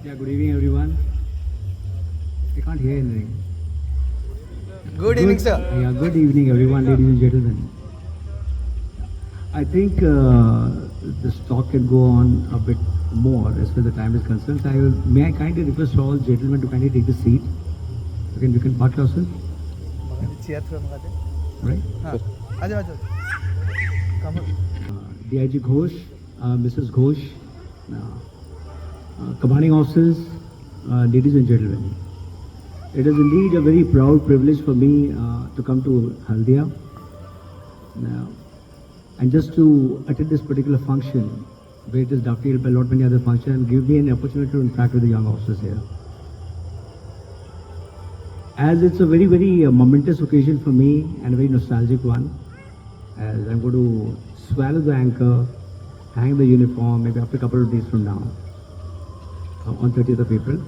Yeah, good evening, everyone. I can't hear anything. Good evening, sir. Yeah, good evening, everyone, ladies and gentlemen. I think this talk can go on a bit more as far as the time is concerned. May I kindly request all gentlemen to kindly take the seat? You can park yourself, chair थोड़ा मंगा दे. right? हाँ. आ जाओ. Come on. DIG Ghosh, Mrs. Ghosh, commanding officers, ladies and gentlemen. It is indeed a very proud privilege for me to come to Haldia and just to attend this particular function where it is dovetailed by a lot many other functions and give me an opportunity to interact with the young officers here. As it's a very, very momentous occasion for me and a very nostalgic one, as I'm going to swallow the anchor, hang the uniform maybe after a couple of days from now, on 30th of April.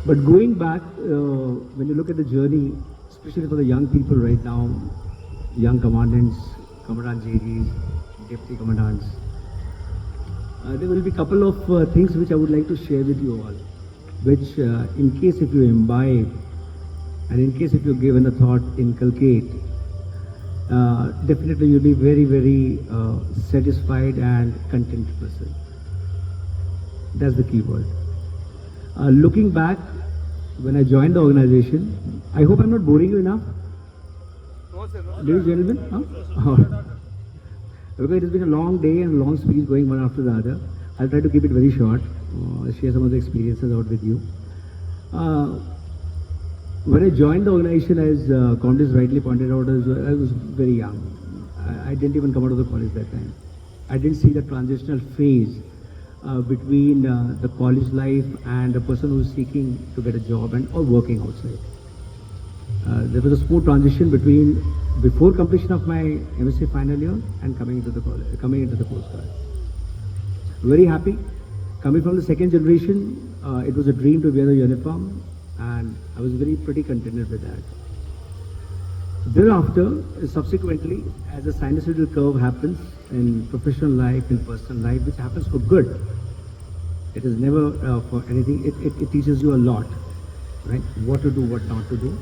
But going back, when you look at the journey, especially for the young people right now, young commandants, commandant JGs, deputy commandants, there will be a couple of things which I would like to share with you all, which in case if you imbibe and in case if you give a thought, inculcate, definitely you'll be very, very satisfied and content person. That's the key word. Looking back, when I joined the organization, I hope I'm not boring you enough. Ladies and gentlemen, huh? Because it has been a long day and a long speech going one after the other. I'll try to keep it very short, share some of the experiences out with you. When I joined the organization, as Congress rightly pointed out, I was very young. I didn't even come out of the college that time. I didn't see the transitional phase between the college life and the person who's seeking to get a job and or working outside. There was a smooth transition between before completion of my MSc final year and coming into the Coast Guard. Very happy. Coming from the second generation, it was a dream to wear the uniform, and I was pretty contented with that. Thereafter, subsequently, as a sinusoidal curve happens in professional life, in personal life, which happens for good, it is never for anything. It teaches you a lot, right? What to do, what not to do.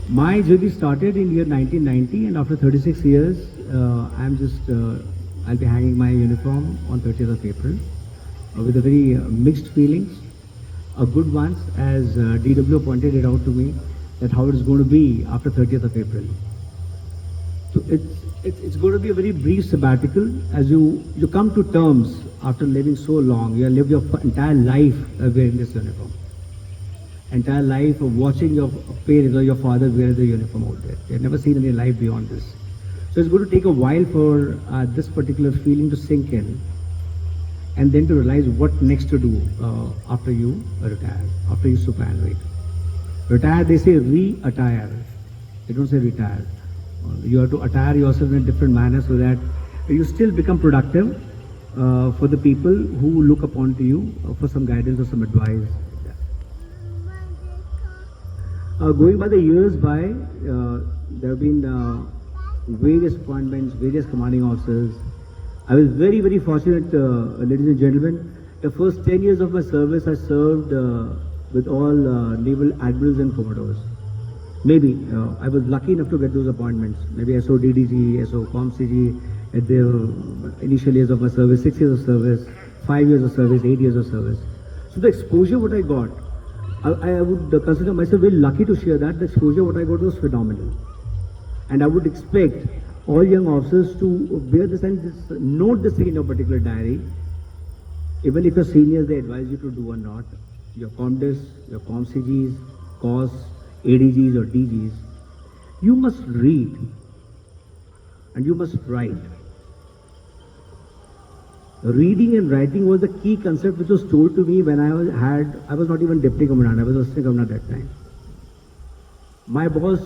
My journey started in year 1990, and after 36 years, I'll be hanging my uniform on 30th of April with a very mixed feelings. Good ones, as DW pointed it out to me, that how it's going to be after 30th of April. So it's going to be a very brief sabbatical as you come to terms after living so long. You have lived your entire life wearing this uniform. Entire life of watching your parents or your father wear the uniform out there. They've never seen any life beyond this. So it's going to take a while for this particular feeling to sink in, and then to realize what next to do after you retire, after you superannuate. Retire, they say re-attire. They don't say retire. You have to attire yourself in a different manner so that you still become productive for the people who look upon to you for some guidance or some advice. Going by the years by, there have been various appointments, various commanding officers. I was very, very fortunate, ladies and gentlemen. The first 10 years of my service, I served with all naval admirals and commodores. Maybe I was lucky enough to get those appointments. Maybe SO DDG, SO ComCG at the initial years of my service, 6 years of service, 5 years of service, 8 years of service. So the exposure what I got, I would consider myself very lucky to share that. The exposure what I got was phenomenal. And I would expect all young officers to bear this and note this thing in your particular diary. Even if your seniors, they advise you to do or not, your ComDis, your ComCGs, COS, ADGs or DGs, you must read and you must write. Reading and writing was the key concept which was told to me when I was not even deputy commandant, I was assistant commandant at that time. My boss,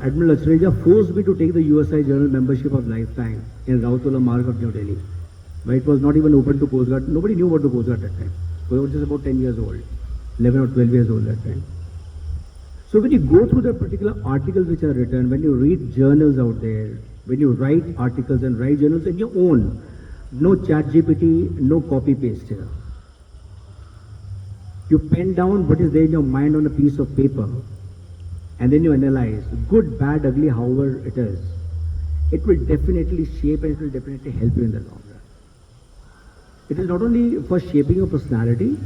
Admiral Achreja, forced me to take the USI General membership of lifetime in Rautula Marg of New Delhi, where it was not even open to Coast Guard. Nobody knew about the Coast Guard at that time. We were just about 10 years old, 11 or 12 years old at that time. So when you go through the particular articles which are written, when you read journals out there, when you write articles and write journals in your own, no chat GPT, no copy paste here. You pen down what is there in your mind on a piece of paper, and then you analyze, good, bad, ugly, however it is. It will definitely shape and it will definitely help you in the long run. It is not only for shaping your personality,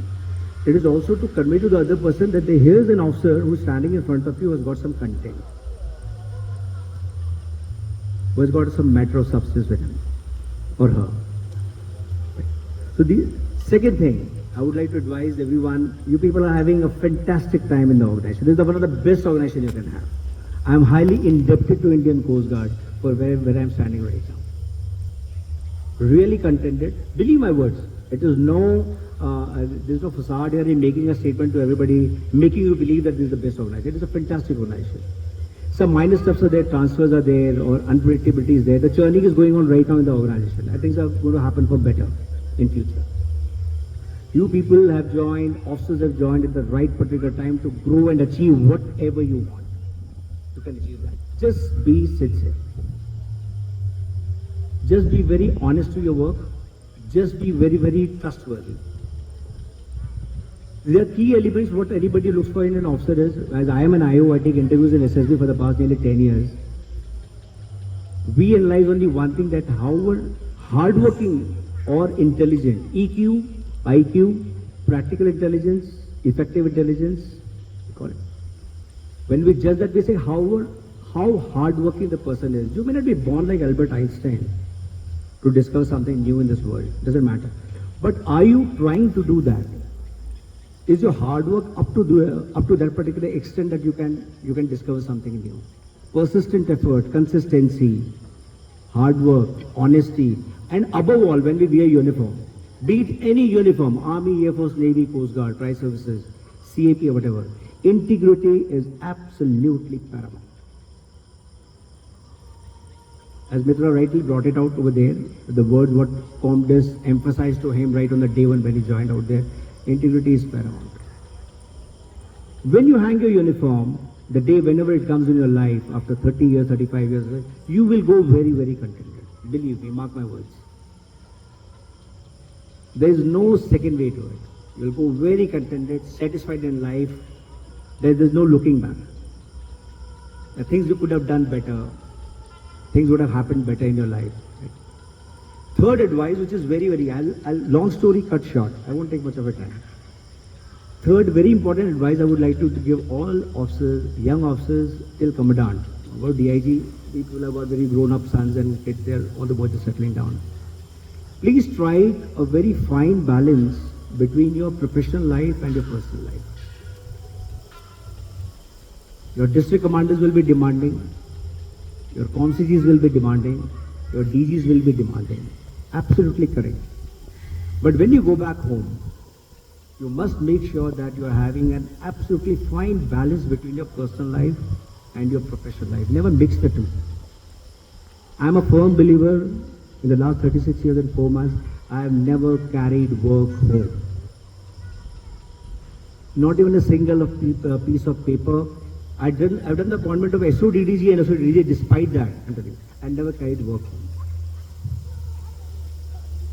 it is also to convey to the other person that here's an officer who's standing in front of you who has got some content, who has got some matter of substance with him or her. So the second thing, I would like to advise everyone, you people are having a fantastic time in the organization. This is one of the best organizations you can have. I am highly indebted to Indian Coast Guard for where I am standing right now. Really contented. Believe my words. It is there's no facade here in making a statement to everybody, making you believe that this is the best organization. It is a fantastic organization. Some minor steps are there, transfers are there, or unpredictability is there. The churning is going on right now in the organization. I think it's going to happen for better in future. You people have joined, officers have joined at the right particular time to grow and achieve whatever you want. You can achieve that. Just be sincere. Just be very honest to your work. Just be very, very trustworthy. There are key elements what anybody looks for in an officer is, as I am an IO, I take interviews in SSB for the past nearly 10 years. We analyze only one thing, that how hardworking or intelligent, EQ, IQ, practical intelligence, effective intelligence, we call it. When we judge that, we say how hardworking the person is. You may not be born like Albert Einstein to discover something new in this world. Doesn't matter. But are you trying to do that? Is your hard work up to that particular extent that you can discover something new? Persistent effort, consistency, hard work, honesty, and above all, when we wear uniform, be it any uniform, Army, Air Force, Navy, Coast Guard, Tri-Services, CAP or whatever, integrity is absolutely paramount. As Mitra rightly brought it out over there, the word what Commodus emphasized to him right on the day one when he joined out there, integrity is paramount. When you hang your uniform, the day whenever it comes in your life, after 30 years, 35 years, you will go very, very contented. Believe me, mark my words. There is no second way to it. You will go very contented, satisfied in life. There is no looking back. The things you could have done better, things would have happened better in your life. Right? Third advice, which is very, very, long story cut short. I won't take much of a time. Third, very important advice I would like to give all officers, young officers till commandant. About DIG, people have got very grown-up sons and kids there, all the boys are settling down. Please strike a very fine balance between your professional life and your personal life. Your district commanders will be demanding, your ComCGs will be demanding, your DGs will be demanding. Absolutely correct. But when you go back home, you must make sure that you are having an absolutely fine balance between your personal life and your professional life. Never mix the two. I am a firm believer, in the last 36 years and 4 months, I have never carried work home. Not even a single piece of paper. I've done the appointment of SODDG and SODDG despite that. I never carried work home.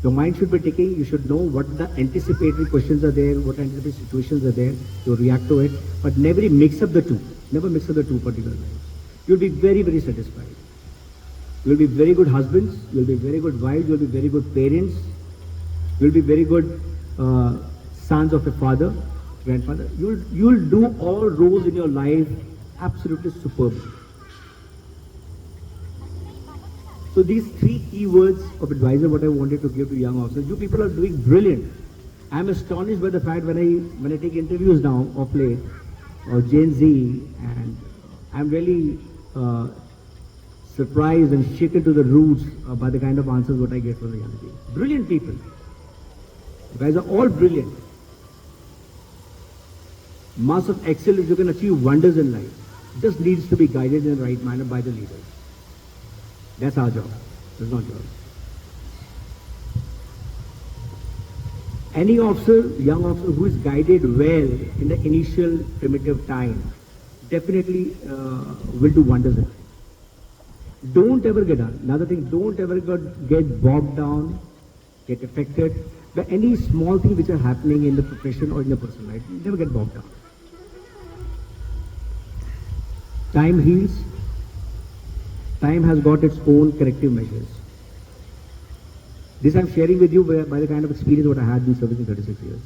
Your mind should be ticking. You should know what the anticipatory questions are there, what anticipatory situations are there. You react to it, but never mix up the two. Never mix up the two particular lives. You'll be very, very satisfied. You'll be very good husbands. You'll be very good wives. You'll be very good parents. You'll be very good sons of a father, grandfather. You'll do all roles in your life absolutely superb. So these 3 key words of advice are what I wanted to give to young officers. You people are doing brilliant. I'm astonished by the fact when I take interviews now of late, or Gen Z, and I'm really surprised and shaken to the roots by the kind of answers what I get from the young people. Brilliant people. You guys are all brilliant. Mass of excellence, you can achieve wonders in life. It just needs to be guided in the right manner by the leaders. That's our job. That's not yours. Any officer, young officer who is guided well in the initial primitive time, definitely will do wonders in life. Don't ever get done. Another thing, don't ever get bogged down, get affected But any small things which are happening in the profession or in the personal life, you never get bogged down. Time heals. Time has got its own corrective measures. This I'm sharing with you by the kind of experience what I had in service in 36 years.